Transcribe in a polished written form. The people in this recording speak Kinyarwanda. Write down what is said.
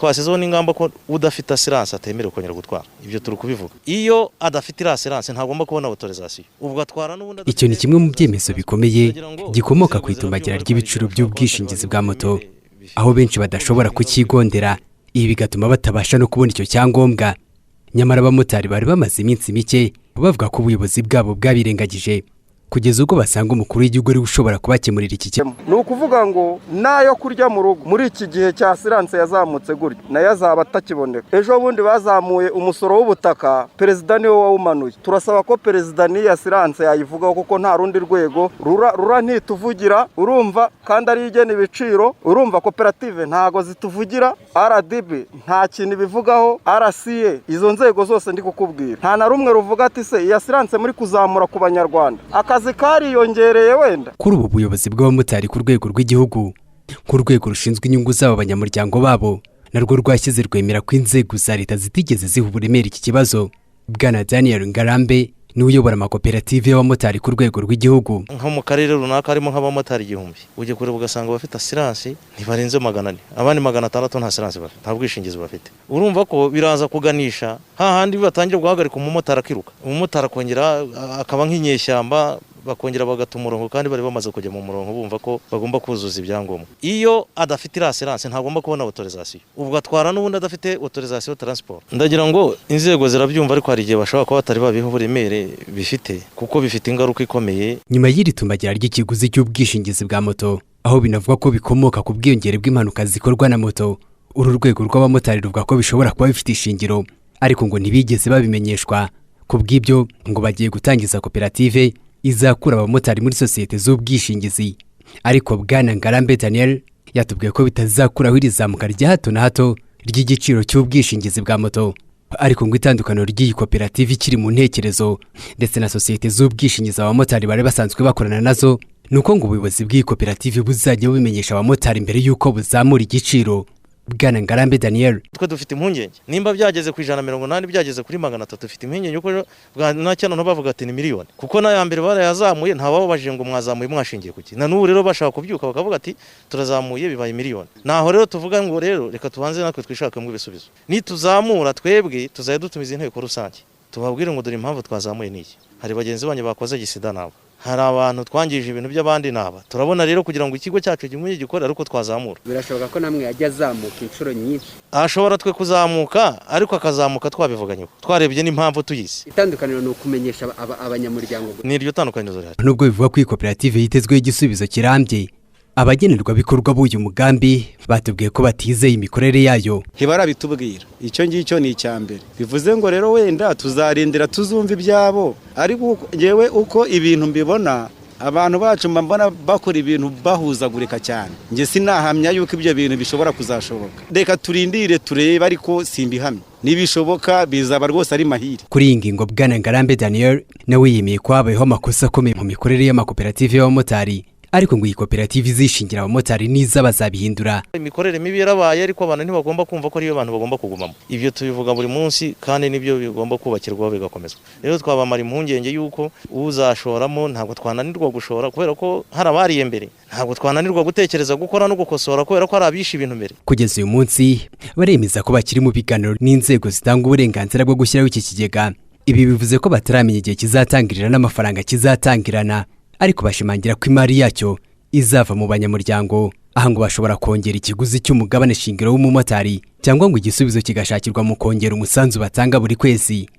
Twasizeho n'ingamba ko udafite assurance atemerewe kongera gutwara. Ibyo turi kubivuga. Iyo adafite assurance ntagomba kubona autorisation. Ubwo atwara n'ubundi. Icyo ni kimwe mu byemezo bikomeye gikomoka ku itumbagira ry'ibiciro by'ubwishingizi bwa moto, aho benshi badashobora kukigondera. Ibi bigatuma batabasha no kubona icyo cyangombwa. Nyamara abamotari bari bamaze iminsi mike bavuga ko ubuyobozi bwabo bwabirengagije kugeza ubwo basanga umukuru w'igihugu ari ushobora kubakemurira iki kibazo. Ni ukuvuga ngo nayo kurya mu rugo muri iki gihe cya assurance yazamutse gutya nayo azaba atakiboneka. Ejo bundi bazamuye umusoro w'ubutaka, perezida niwe wawumanuye. Turasaba ko perezida ni assurance yayivugaho kuko nta rundi rwego rura ntituvugira, urumva, kandi ari igena ibiciro, urumva koperative ntago zituvugira, RDB nta kintu bivugaho, RCA izo nzego zose ndi kukubwira nta na rumwe ruvuga ati se iyi assurance muri kuzamura ku banyarwanda akazi kariyongereye wenda. Kuri ubu buyobozi bw'abamotari ku rwego rw'igihugu, ku rwego rushinzwe inyungu z'abo banyamuryango babo, narwo rwashyize rwemera ko inzego za leta zitigeze ziha uburemere iki kibazo. Bwana Daniel Ngarambe ni uyobora amakoperative y'abamotari ku rwego rw'igihugu. Nko mu karere runaka harimo nk'abamotari 1000, ujye kureba ugasanga bafite assurance ntibarenze 400, abandi 600 nta assurance bafite, nta bwishingizi bafite. Urumva ko biraza kuganisha hahandi batangira guhagarika umumotari akiruka, umumotari akongera akaba nk'inyeshyamba, bakongera bagata umurongo kandi bari bamaze kujya mu murongo bumva ko bagomba kuzuza ibyangombwa. Iyo adafite assurance ntagomba kubona autorisation. Ubwo atwara n'ubundi adafite autorisation transport. Ndagira ngo inzego zirabyumva ariko hari igihe bashobora kuba batari babiho uburemere bifite kuko bifite ingaruka ikomeye. Nyuma y'iri tumbagira ry'ikiguzi cy'ubwishingizi bwa moto, aho binavuga ko bikomoka ku bwiyongere bw'impanuka zikorwa na moto, uru rwego rw'abamotari ruvuga ko bishobora kuba bifite ishingiro ariko ngo ntibigeze babimenyeshwa. Kubw'ibyo ngo bagiye gutangiza koperative izakura abamotari muri sosiyete z'ubwishingizi. Ariko Bwana Ngarambe Daniel yatubwiye ko bitazakuraho irizamuka rya hato na hato ry'igiciro cy'ubwishingizi bwa moto, ariko ngo itandukaniro ry'iyi koperative ikiri mu ntekerezo ndetse na sosiyete z'ubwishingizi abamotari bari basanzwe bakorana nazo, nuko ngo ubuyobozi bw'iyi koperative buzajya bubimenyesha abamotari mbere y'uko buzamura igiciro. Bwana Ngarambe Daniel: twe dufite impungenge nimba byageze ku 180 byageze kuri 300, dufite impungenge uko bwa cyane no bavuga ati ni miliyoni, kuko na ya mbere barayazamuye ntabababajije ngo mwazamuye mwashingiye kuki. Na n'ubu rero bashaka kubyuka bakavuga ati turazamuye bibaye miliyoni. Naho rero tuvuga ngo rero reka tubanze natwe twishakemo ibisubizo. Nituzamura twebwe tuzaye dutumiza inteko rusange tubabwire ngo dore impamvu twazamuye niki. Hari bagenzi banye bakoze gisida nabo, hari abantu twangije ibintu by'abandi naba. Turabona rero kugira ngo ikigo cyacu kimwe gikora ariko twazamura. Birashoboka ko namwe yajya zamuka inshuro nyinshi. Ashobora twe kuzamuka ariko akazamuka twabivuganye. Twarebye n'impamvu tuyise. Itandukaniro no kumenyesha abanyamuryango. Niryo tandukaniro rero. Nubwo bivuga ko koperative yitezweho igisubizo kirambye, abagenerwa bikorwa b'uyu mugambi batubwiye ko batizeye imikorere yayo. Ntibarabitubwira. Icyo ngicyo ni icyambere. Bivuze ngo rero wenda tuzarindira tuzumva ibyabo, ariko yewe uko ibintu mbibona abantu bacu mbona bakora ibintu bahuzagurika cyane. Nge sinahamya yuko ibyo bintu bishobora kuzashoboka. Reka turindire turebe ariko simbihamye. Nibishoboka bizaba rwose ari mahiri. Kuri iyi ngingo Bwana Ngarambe Daniel nawe yemeye ko habayeho amakosa akomeye mu mikorere y'amakoperative y'abamotari, ariko ngo iyi koperative izishingira abamotari niza bazabihindura. Imikorere mibi yarabaye ariko abantu ntibagomba kumva ko ariyo abantu bagomba kugumamo. Ibyo tubivuga buri munsi kandi nibyo bigomba kubakirwaho bigakomezwa. Rero twabamara impungenge yuko uzashoramo ntabwo twananirwa gushora kubera ko hari abariye mbere, ntabwo twananirwa gutekereza gukora no gukosora kubera ko ari abisha ibintu mbere. Kugeza uyu munsi baremeza ko bakiri mu biganiro n'inzego zitanga uburenganzira bwo gushyiraho iki kigega. Ibi bivuze ko bataramenya igihe kizatangirira n'amafaranga kizatangirana, ariko bashimangira ko imari yacyo izava mu banyamuryango. Aha ngo bashobora kongera ikiguzi cy'umugabane shingiro w'umumotari cyangwa ngo igisubizo kigashakirwa mu kongera umusanzu batanga buri kwezi.